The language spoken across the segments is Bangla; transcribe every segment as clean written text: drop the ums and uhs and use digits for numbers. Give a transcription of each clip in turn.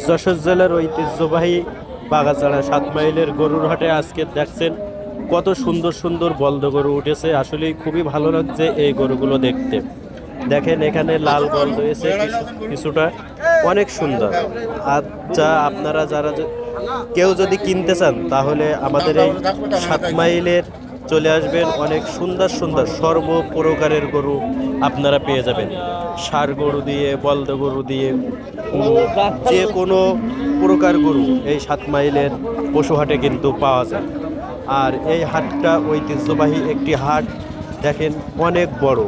যশোর জেলার ঐতিহ্যবাহী বাগাছাড়া 7 মাইলের গরুর হাটে আজকে দেখছেন কত সুন্দর সুন্দর বলদ গরু উঠেছে। আসলেই খুবই ভালো লাগছে এই গরুগুলো দেখতে। দেখেন এখানে লাল বলদ এসে কিছুটা অনেক সুন্দর। আচ্ছা, আপনারা যারা কেউ যদি কিনতে চান তাহলে আমাদের এই 7 মাইলের চলে আসবেন। অনেক সুন্দর সুন্দর সর্ব প্রকারের গরু আপনারা পেয়ে যাবেন। ষাঁড় গরু দিয়ে, বলদ গরু দিয়ে, যে কোনো প্রকার গরু এই 7 মাইলের পশু হাটে কিন্তু পাওয়া যায়। আর এই হাটটা ঐতিহ্যবাহী একটি হাট। দেখেন অনেক বড়,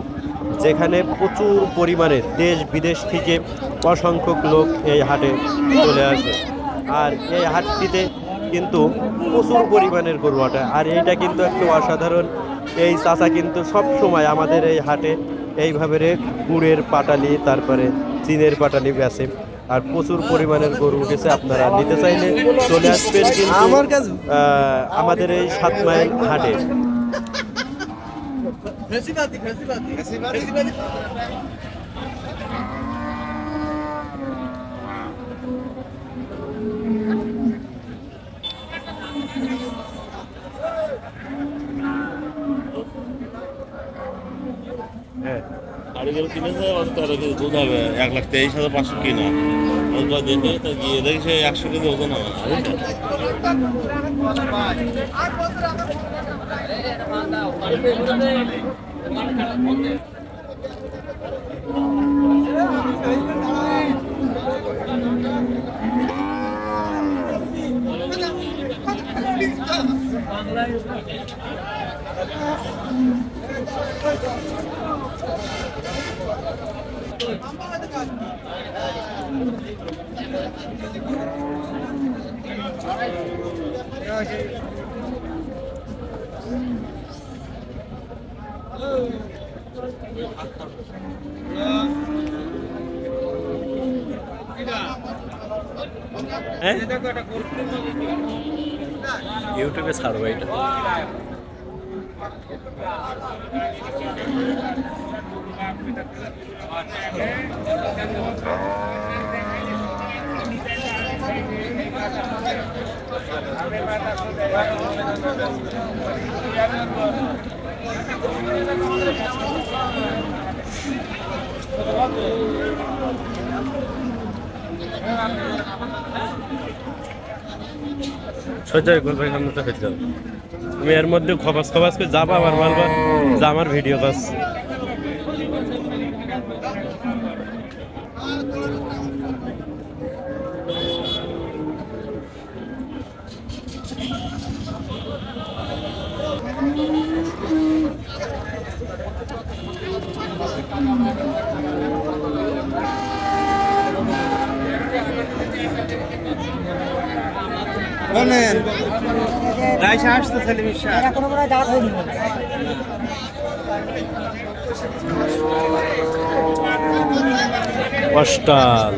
যেখানে প্রচুর পরিমাণে দেশ বিদেশ থেকে অসংখ্য লোক এই হাটে চলে আসে। আর এই হাটটিতে কিন্তু প্রচুর পরিমাণের গরু হাটে। আর এইটা কিন্তু একটু অসাধারণ। এই চাচা কিন্তু সব সময় আমাদের এই হাটে এইভাবে গুড়ের পাটালি, তারপরে চীনের পাটালি বেচে। আর প্রচুর পরিমাণের গরু উঠেছে। আপনারা নিতে চাইলে চলে আসবেন কিন্তু আমাদের এই 7 মাইল হাটে। হ্যাঁ, গাড়িগুলো কিনেছে অত 13 কেজি দুধ হবে, 1,23,500 কিনা। ওইগুলো দেখে তো গিয়ে দেখি সে 100 কেজি ওজন হবে না, বুঝলেন? হ্যাঁ, ইউটিউবে ছাড়বো এটা। সজ্জা ভাই সামনে তো ফেলতে তুমি এর মধ্যে খবাস খবাস করে যাবা, আবার বলবা যে আমার ভিডিও বাস। বলেন রাইসা আসতো টেলিভিশন এরা কোনো বড় দাঁড় হয়নি অষ্টাল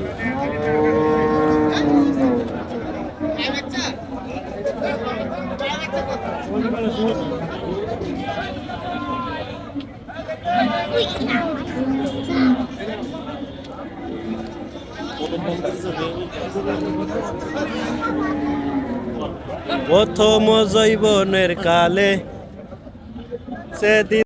প্রথম জৈবনের কালে সেদিন